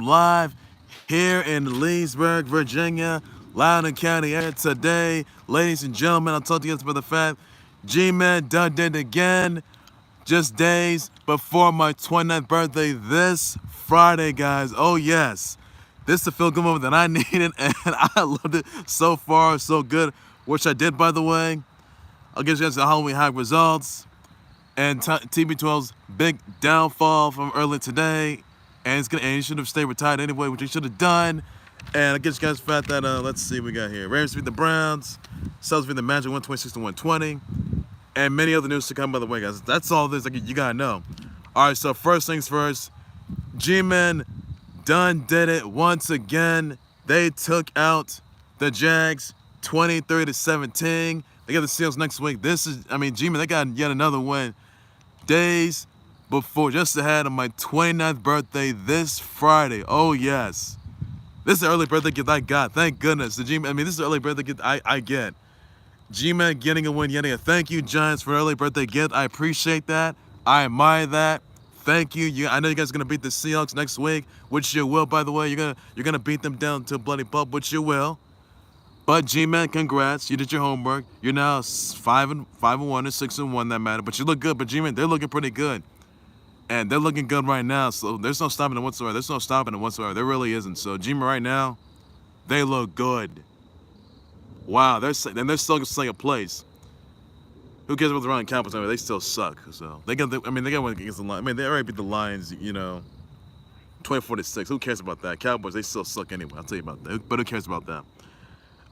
live here in Leesburg, Virginia, Loudoun County area today. Ladies and gentlemen, I'll talk to you guys about the fact G-Man done did it again. Just days before my 29th birthday this Friday, guys. Oh, yes. This is the feel-good moment that I needed, and I loved it so far, so good. Which I did, by the way. I'll get you guys the Halloween Havoc results. And TB12's big downfall from earlier today. And he should have stayed retired anyway, which he should have done. And I'll get you guys the fact that, let's see what we got here. Ravens beat the Browns. Celtics beat the Magic 126 to 120. And many other news to come, by the way, guys. That's all this you gotta know. All right, so first things first. G-Men done did it once again. They took out the Jags 23 to 17. They got the Seals next week. G-Men, they got yet another win. Days before, just ahead of my 29th birthday this Friday. Oh, yes. This is the early birthday gift I got. Thank goodness. This is the early birthday gift I get. G-Man getting a win yet again. Thank you, Giants, for early birthday gift. I appreciate that. I admire that. Thank you. I know you guys are gonna beat the Seahawks next week, which you will, by the way. You're gonna beat them down to a bloody pulp, which you will. But G-Man, congrats. You did your homework. You're now 5-1 and 6-1. That matter. But you look good. But G-Man, they're looking pretty good, and they're looking good right now. So there's no stopping them whatsoever. There's no stopping them whatsoever. There really isn't. So G-Man, right now, they look good. Wow, they're still second place. Who cares about the Round Cowboys? They still suck. So they got one against the Lions. They already beat the Lions, 24-6. Who cares about that? Cowboys, they still suck anyway. I'll tell you about that. But who cares about that?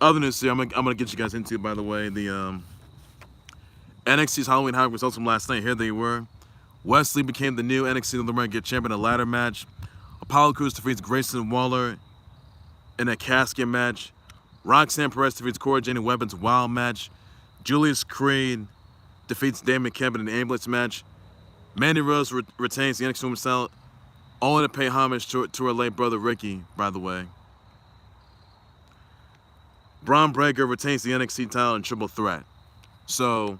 Other news here, I'm gonna get you guys into, by the way, the NXT's Halloween Havoc results from last night. Here they were. Wes Lee became the new NXT North American Champ in a ladder match. Apollo Crews defeats Grayson Waller in a casket match. Roxanne Perez defeats Cora Jade In Weapons Wild match. Julius Creed defeats Damon Kemp in an ambulance match. Mandy Rose retains the NXT Women's title, only to pay homage to her late brother Ricky, by the way. Bron Breakker retains the NXT title in triple threat. So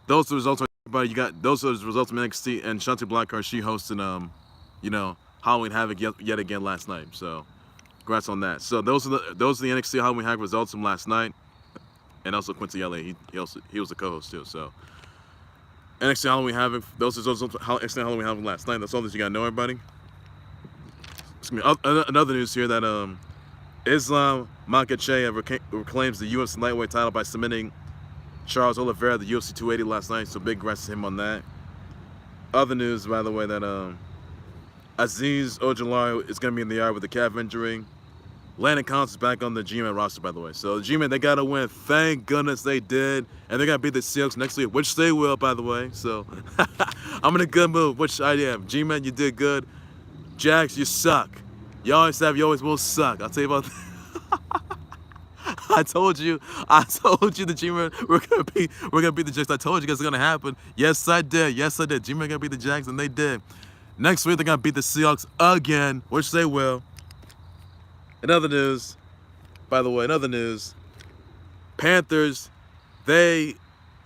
those are the results. Those are the results from NXT, and Shanti Blackheart, she hosted Halloween Havoc yet again last night. So congrats on that. So those are the NXT Halloween Havoc results from last night, and also Quincy Elliott. He was the co-host too. So NXT Halloween Havoc. Those are the results of NXT Halloween Havoc last night. That's all that you gotta know, everybody. Another news here that Islam Makhachev reclaims the UFC lightweight title by submitting Charles Oliveira the UFC 280 last night. So big congrats to him on that. Other news, by the way, that Aziz Ojulari is gonna be in the IR with a calf injury. Landon Collins is back on the G-Man roster, by the way. So G-Man, they got to win. Thank goodness they did. And they're going to beat the Seahawks next week, which they will, by the way. So I'm in a good mood, which I am. G-Man, you did good. Jags, you suck. You always have, you always will suck. I'll tell you about that. I told you the G-Man, we're gonna beat the Jags. I told you guys it's gonna happen. Yes, I did. G-Man gonna beat the Jags, and they did. Next week they're gonna beat the Seahawks again, which they will. In other news, by the way, Panthers, they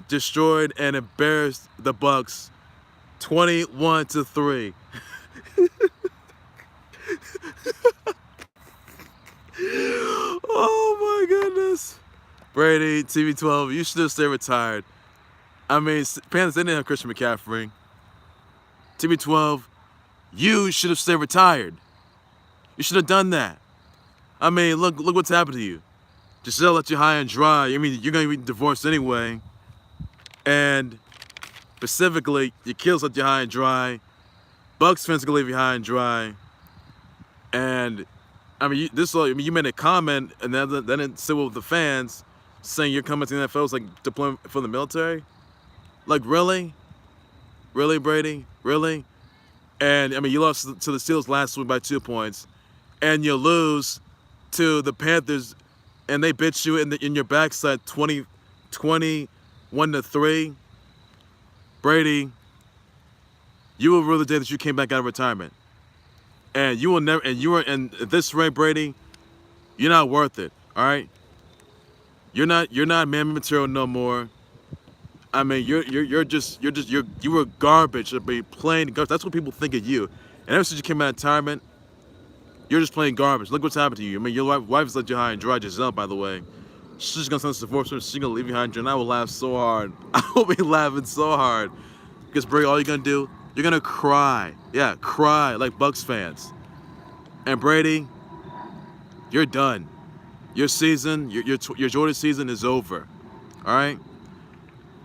destroyed and embarrassed the Bucs 21-3. Oh my goodness. Brady, TV12, you should have stayed retired. Panthers, they didn't have Christian McCaffrey. TV12, you should have stayed retired. You should have done that. Look what's happened to you. Giselle let you high and dry. You're going to be divorced anyway. And specifically, your kids let you high and dry. Bucs fans going to leave you high and dry. And, you made a comment, and then it sit with the fans, saying you're coming to the NFL is like deploying for the military. Like, really? Really, Brady? Really? And, you lost to the Steelers last week by 2 points. And you lose to the Panthers, and they bit you in your backside 21-3. Brady, you will rue the day that you came back out of retirement, and you will never. And you are, and at this rate, Brady, you're not worth it. All right, you're not man material no more. You were garbage. Plain garbage. That's what people think of you. And ever since you came out of retirement, You're just playing garbage. Look what's happened to you. I mean, your wife's let you high and dry, Giselle, by the way. She's gonna send us divorce. She's gonna leave you high and dry, and I will laugh so hard. I will be laughing so hard. Because, Brady, all you're gonna do, you're gonna cry. Yeah, cry like Bucs fans. And Brady, you're done. Your season, your Jordan season is over. All right?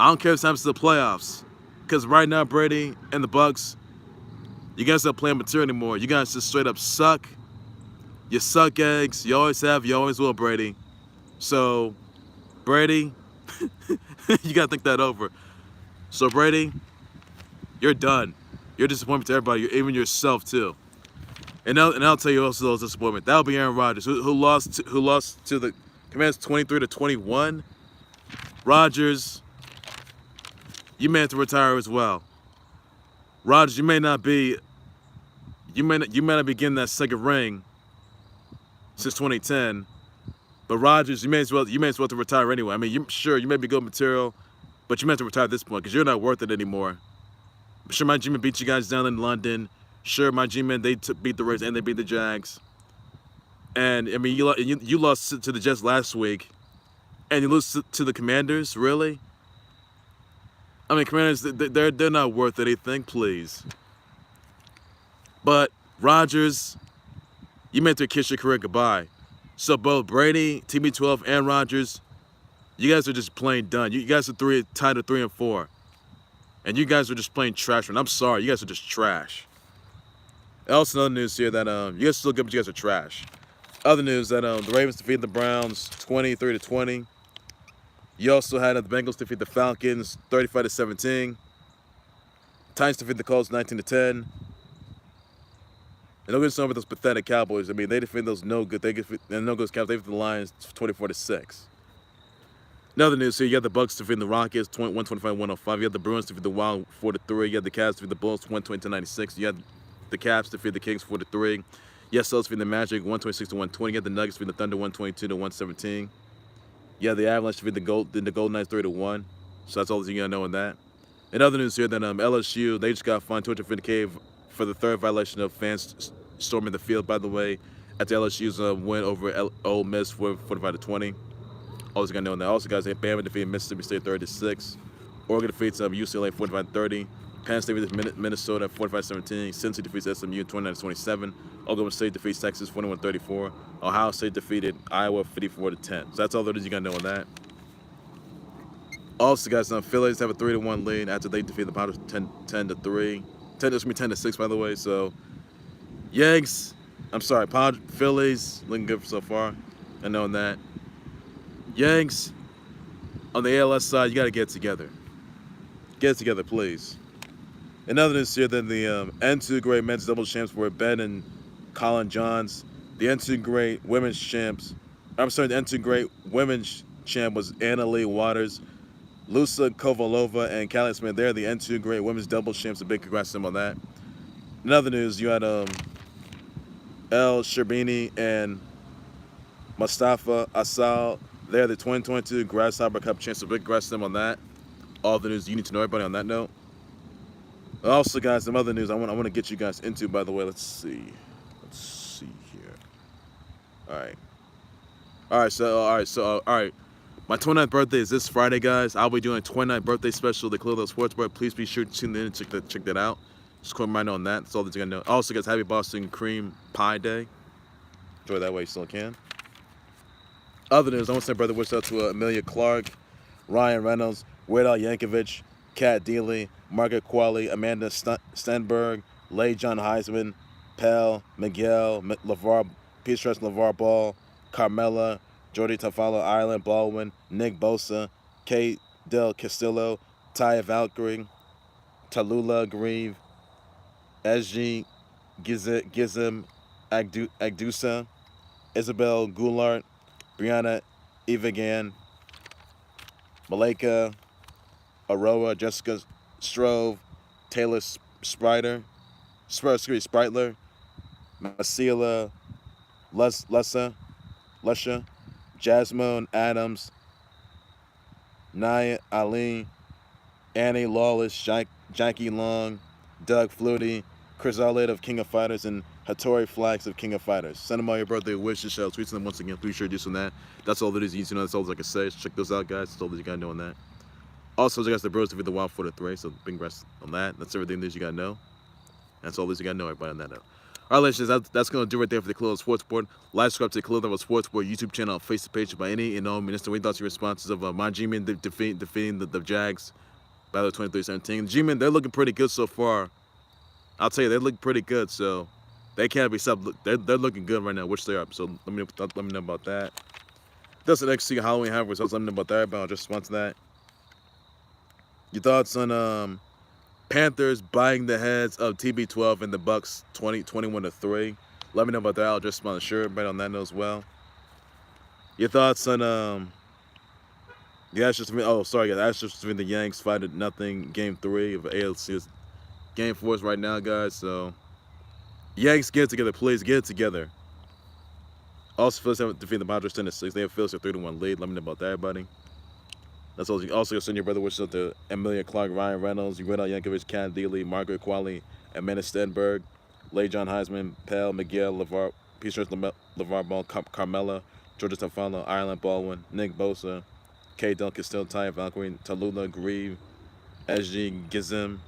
I don't care if it's happens to the playoffs. Because right now, Brady and the Bucs, you guys don't play material anymore. You guys just straight up suck. You suck eggs. You always have. You always will, Brady. So, Brady, you got to think that over. So, Brady, you're done. You're a disappointment to everybody, even yourself, too. And I'll tell you also those disappointment. That'll be Aaron Rodgers, who lost to the Commanders 23-21. Rodgers, you may have to retire as well. Rodgers, you may not be getting that second ring since 2010. But Rodgers, you may as well have to retire anyway. I mean, you may be good material, but you may have to retire at this point because you're not worth it anymore. I'm sure my G-Men beat you guys down in London. Sure, my G-Men, they beat the Rays and they beat the Jags. And, I mean, you lost to the Jets last week. And you lose to the Commanders? Really? I mean, Commanders, they're not worth anything, please. But, Rodgers, you meant to kiss your career goodbye. So, both Brady, TB12, and Rodgers, you guys are just plain done. You guys are tied to 3 and 4. And you guys are just plain trash. And I'm sorry, you guys are just trash. Also, another news here that you guys are still good, but you guys are trash. Other news that the Ravens defeated the Browns 23-20. You also had the Bengals defeat the Falcons 35-17. Titans defeat the Colts 19-10. And don't get started with those pathetic Cowboys. I mean, they defeat those no good. Cowboys. They defeat the Lions 24-6. Another news here, you got the Bucs defeating the Rockets 125-105. You had the Bruins defeat the Wild 4-3. You had the Cavs defeat the Bulls 120-96. You had the Caps defeat the Kings 4-3. You had Celtics defeat the Magic 126-120. You had the Nuggets defeat the Thunder 122-117. You had the Avalanche defeat the Golden Knights 3-1. So that's all you gotta know on that. In other news here, that LSU, they just got fined $250K for the third violation of fans storming the field. By the way, at the LSU's win over Ole Miss 45-20. All you gotta know on that. Also, guys, Bama defeated Mississippi State 30-6. Oregon defeats UCLA 45-30. Penn State defeats Minnesota 45-17. Cincy defeats SMU 29-27. Oklahoma State defeats Texas 41-34. Ohio State defeated Iowa 54-10. So that's all there is you gotta know on that. Also, guys, Phillies have a 3-1 lead after they defeat the Panthers 10-3. 10-6, by the way. So, Yanks, Phillies looking good so far. I know that. Yanks, on the ALS side, you got to get together. Get it together, please. Another news here, then the N2 Great Men's Doubles Champs were Ben and Colin Johns. The N2 Great Women's Champs, the N2 Great Women's Champ was Anna Lee Waters, Lusa Kovalova, and Callie Smith. They're the N2 Great Women's Doubles Champs. A big congrats to them on that. In other news, you had El Sherbini and Mustafa Asal. They're the 2022 Grasshopper Cup champs. So big congrats to them on that. All the news you need to know, everybody, on that note. Also, guys, some other news I want to get you guys into, by the way. Let's see here. All right. My 29th birthday is this Friday, guys. I'll be doing a 29th birthday special, the Khalil Sports Bar. Please be sure to tune in and check that out. Just quick reminder on that. That's all that you're going to know. Also, guys, happy Boston Cream Pie Day. Enjoy that way you still can. Other news, I want to send brother wish out to Amelia Clark, Ryan Reynolds, Weird Al Yankovic, Kat Deely, Margaret Qualley, Amanda Stenberg, Leigh John Heisman, Pell, Miguel, Peter Stress, LeVar Ball, Carmela, Jordy Tafalo, Ireland, Baldwin, Nick Bosa, Kate Del Castillo, Taya Valkyrie, Tallulah Grieve, SG Gizem Agdusa, Isabel Goulart, Brianna Evigan, Malika Aroa, Jessica Strove, Taylor Spritler, Masila Lesha, Jasmine Adams, Nia Ali, Annie Lawless, Jackie Long, Doug Flutie, Chris Arlett of King of Fighters, and Hattori Flax of King of Fighters. Send them all your birthday wishes. Shout out, tweets them once again. Please share this on that. That's all that is. You know, that's all I can say. Check those out, guys. That's all that you gotta know on that. Also, I got the Bros to be the Wild 4-3, so big congrats on that. That's everything that you gotta know. That's all that you gotta know, everybody, on that note. All right, ladies, that's gonna do right there for the Khalil Sports Board. Live subscribe to the Khalil Sports Board YouTube channel, Facebook page by any and all minister. We thoughts and responses of my G-Men defeating the Jags, Battle 23-17. G-Men, they're looking pretty good so far. I'll tell you, they look pretty good, so they can't be stopped. They're looking good right now, which they are. So let me know about that. That's the NXT Halloween Havoc results. Let me know about that, but I'll just respond to that. Your thoughts on Panthers buying the heads of TB12 and the Bucs 21-3. Let me know about that. I'll just respond to sure, but on that note as well. Your thoughts on the Astros? Oh, sorry, guys. Astros between the Yanks 5-0 Game 3 of ALCS. Game 4 is right now, guys. So Yanks, get it together, please. Get it together. Also, Phillies have defeated the Panthers 10-6. They have Phillies a 3-1 lead. Let me know about that, everybody. That's all. Also, send your brother wishes out to Emilia Clark, Ryan Reynolds, Ugredo Yankovic, Kat Dealey, Margaret Qualley, Amanda Stenberg, Leigh John Heisman, Pell, Miguel, LeVar, Peace LeVar Ball, Carmela, Georgia Stefano, Ireland Baldwin, Nick Bosa, K. Duncan, Still Ty, Valkyrie, Tallulah, Grieve, SG Gizem,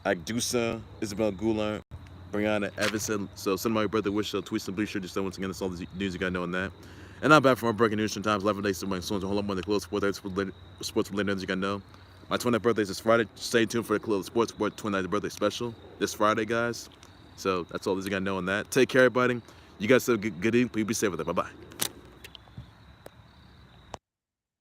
Agdusa, Isabel Goulart, Brianna Everson. So send my brother wishes out, tweet some bleacher, just once again, that's all the news you got to know on that. And I'm back for more breaking news sometimes. 11 days to my sons. A whole lot more than the Khalil sports related news you gotta know. My 20th birthday is this Friday. Stay tuned for the Khalil Sports Board 29th birthday special this Friday, guys. So that's all that you gotta know on that. Take care, everybody. You guys have a good evening. Please be safe with it. Bye bye.